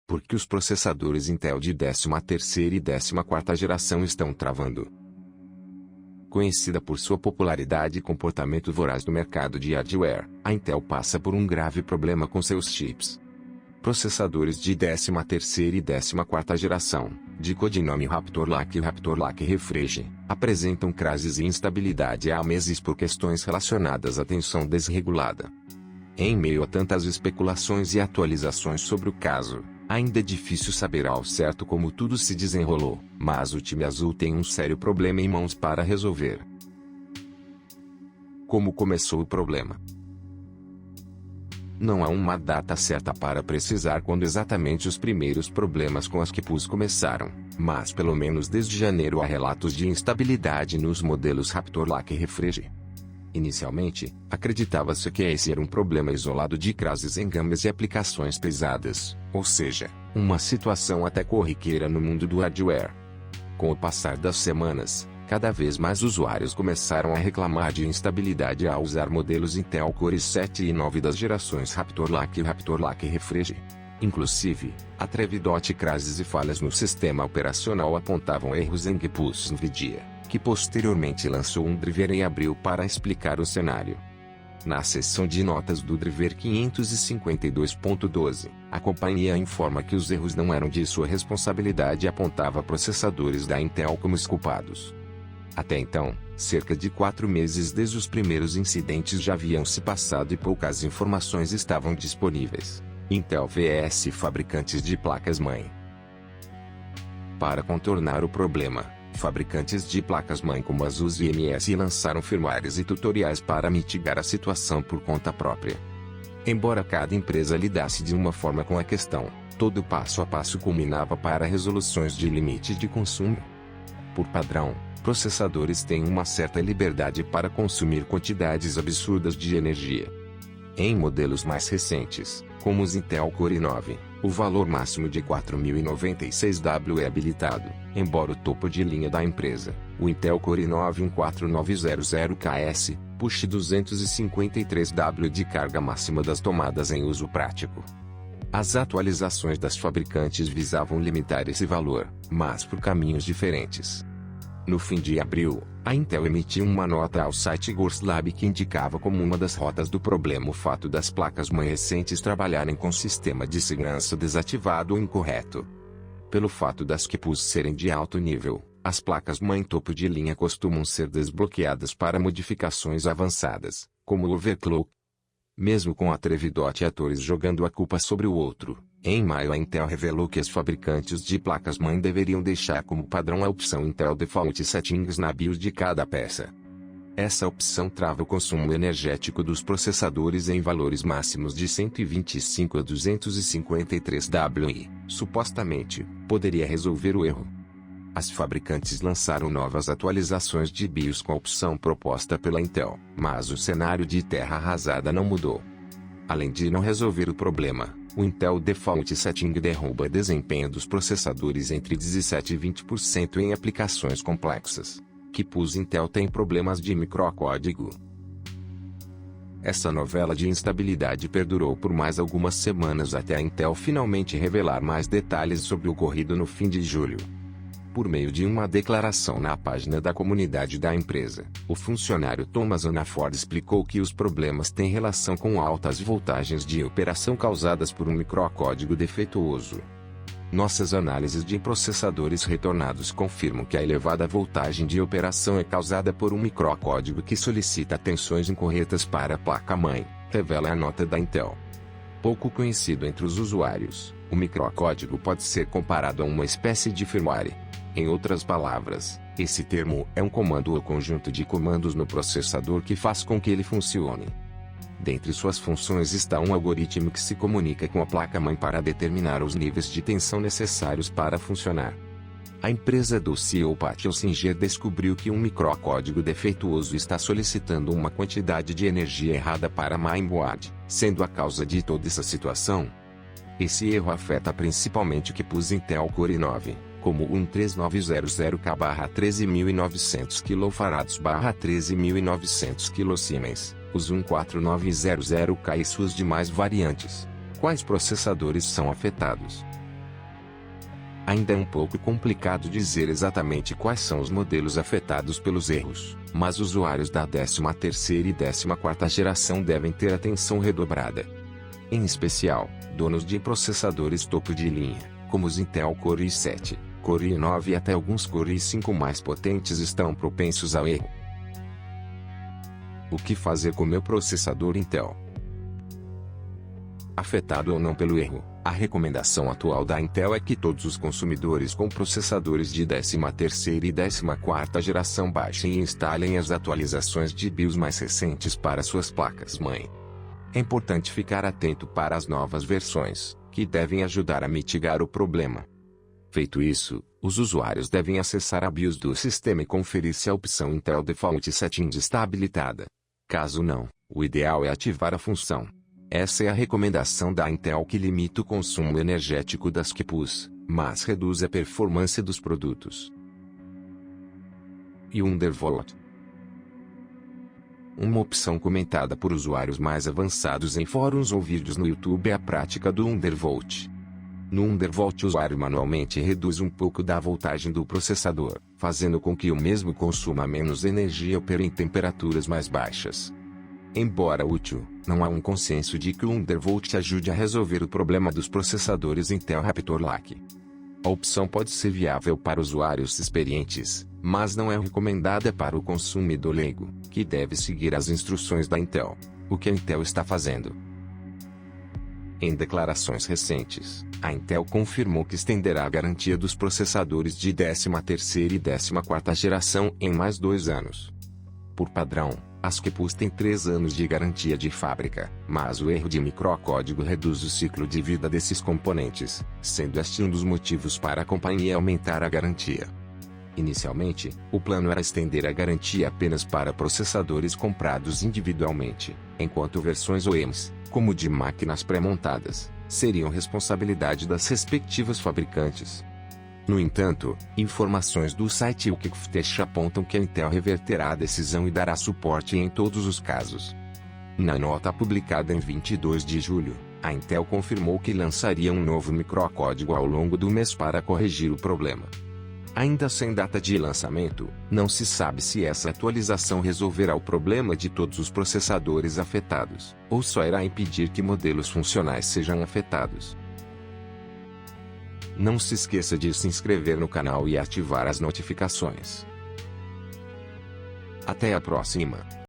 Porque os processadores Intel de 13ª e 14ª geração estão travando. Conhecida por sua popularidade e comportamento voraz no mercado de hardware, a Intel passa por um grave problema com seus chips. Processadores de 13ª e 14ª geração, de codinome Raptor Lake e Raptor Lake Refresh, apresentam crases e instabilidade há meses por questões relacionadas à tensão desregulada. Em meio a tantas especulações e atualizações sobre o caso, ainda é difícil saber ao certo como tudo se desenrolou, mas o time azul tem um sério problema em mãos para resolver. Como começou o problema? Não há uma data certa para precisar quando exatamente os primeiros problemas com as QPUs começaram, mas pelo menos desde janeiro há relatos de instabilidade nos modelos Raptor Lake Refresh. Inicialmente, acreditava-se que esse era um problema isolado de crases em gamas e aplicações pesadas, ou seja, uma situação até corriqueira no mundo do hardware. Com o passar das semanas, cada vez mais usuários começaram a reclamar de instabilidade ao usar modelos Intel Core 7 e 9 das gerações Raptor Lake e Raptor Lake Refresh. Inclusive, a Trevidot crases e falhas no sistema operacional apontavam erros em GPUs NVIDIA, que posteriormente lançou um driver em abril para explicar o cenário. Na seção de notas do driver 552.12, a companhia informa que os erros não eram de sua responsabilidade e apontava processadores da Intel como os culpados. Até então, cerca de 4 meses desde os primeiros incidentes já haviam se passado e poucas informações estavam disponíveis. Intel vs fabricantes de placas-mãe. Para contornar o problema, fabricantes de placas-mãe como ASUS e MS lançaram firmwares e tutoriais para mitigar a situação por conta própria. Embora cada empresa lidasse de uma forma com a questão, todo passo a passo culminava para resoluções de limite de consumo. Por padrão, processadores têm uma certa liberdade para consumir quantidades absurdas de energia. Em modelos mais recentes, como os Intel Core 9, o valor máximo de 4096W é habilitado, embora o topo de linha da empresa, o Intel Core 9 14900KS, puxe 253W de carga máxima das tomadas em uso prático. As atualizações das fabricantes visavam limitar esse valor, mas por caminhos diferentes. No fim de abril, a Intel emitiu uma nota ao site Gorslab que indicava como uma das rotas do problema o fato das placas-mãe recentes trabalharem com sistema de segurança desativado ou incorreto. Pelo fato das QPUs serem de alto nível, as placas-mãe topo de linha costumam ser desbloqueadas para modificações avançadas, como o overclock. Mesmo com a Trevidot e atores jogando a culpa sobre o outro, em maio a Intel revelou que as fabricantes de placas-mãe deveriam deixar como padrão a opção Intel Default Settings na BIOS de cada peça. Essa opção trava o consumo energético dos processadores em valores máximos de 125 a 253 W e, supostamente, poderia resolver o erro. As fabricantes lançaram novas atualizações de BIOS com a opção proposta pela Intel, mas o cenário de terra arrasada não mudou. Além de não resolver o problema, o Intel Default Setting derruba desempenho dos processadores entre 17% e 20% em aplicações complexas. QPUs Intel tem problemas de microcódigo. Essa novela de instabilidade perdurou por mais algumas semanas até a Intel finalmente revelar mais detalhes sobre o ocorrido no fim de julho. Por meio de uma declaração na página da comunidade da empresa, o funcionário Thomas Anaford explicou que os problemas têm relação com altas voltagens de operação causadas por um microcódigo defeituoso. Nossas análises de processadores retornados confirmam que a elevada voltagem de operação é causada por um microcódigo que solicita tensões incorretas para a placa-mãe, revela a nota da Intel. Pouco conhecido entre os usuários, o microcódigo pode ser comparado a uma espécie de firmware. Em outras palavras, esse termo é um comando ou conjunto de comandos no processador que faz com que ele funcione. Dentre suas funções está um algoritmo que se comunica com a placa-mãe para determinar os níveis de tensão necessários para funcionar. A empresa do CEO Pat Gelsinger descobriu que um microcódigo defeituoso está solicitando uma quantidade de energia errada para a mainboard, sendo a causa de toda essa situação. Esse erro afeta principalmente o QPUs Intel Core 9, como o 13900K/13900 kF/13900 kS, os 14900K e suas demais variantes. Quais processadores são afetados? Ainda é um pouco complicado dizer exatamente quais são os modelos afetados pelos erros, mas usuários da 13ª e 14ª geração devem ter atenção redobrada. Em especial, donos de processadores topo de linha, como os Intel Core i7, Core i9 e até alguns Core i5 mais potentes estão propensos ao erro. O que fazer com meu processador Intel? Afetado ou não pelo erro, a recomendação atual da Intel é que todos os consumidores com processadores de 13ª e 14ª geração baixem e instalem as atualizações de BIOS mais recentes para suas placas-mãe. É importante ficar atento para as novas versões, que devem ajudar a mitigar o problema. Feito isso, os usuários devem acessar a BIOS do sistema e conferir se a opção Intel Default Settings está habilitada. Caso não, o ideal é ativar a função. Essa é a recomendação da Intel, que limita o consumo energético das GPUs, mas reduz a performance dos produtos. E Undervolt. Uma opção comentada por usuários mais avançados em fóruns ou vídeos no YouTube é a prática do Undervolt. No Undervolt, o usuário manualmente reduz um pouco da voltagem do processador, fazendo com que o mesmo consuma menos energia e opere em temperaturas mais baixas. Embora útil, não há um consenso de que o Undervolt ajude a resolver o problema dos processadores Intel Raptor Lake. A opção pode ser viável para usuários experientes, mas não é recomendada para o consumidor leigo, que deve seguir as instruções da Intel. O que a Intel está fazendo? Em declarações recentes, a Intel confirmou que estenderá a garantia dos processadores de 13ª e 14ª geração em mais 2 anos. Por padrão, as GPUs têm 3 anos de garantia de fábrica, mas o erro de microcódigo reduz o ciclo de vida desses componentes, sendo este um dos motivos para a companhia aumentar a garantia. Inicialmente, o plano era estender a garantia apenas para processadores comprados individualmente, enquanto versões OEMs, como de máquinas pré-montadas, seriam responsabilidade das respectivas fabricantes. No entanto, informações do site Wikifesh apontam que a Intel reverterá a decisão e dará suporte em todos os casos. Na nota publicada em 22 de julho, a Intel confirmou que lançaria um novo microcódigo ao longo do mês para corrigir o problema. Ainda sem data de lançamento, não se sabe se essa atualização resolverá o problema de todos os processadores afetados, ou só irá impedir que modelos funcionais sejam afetados. Não se esqueça de se inscrever no canal e ativar as notificações. Até a próxima!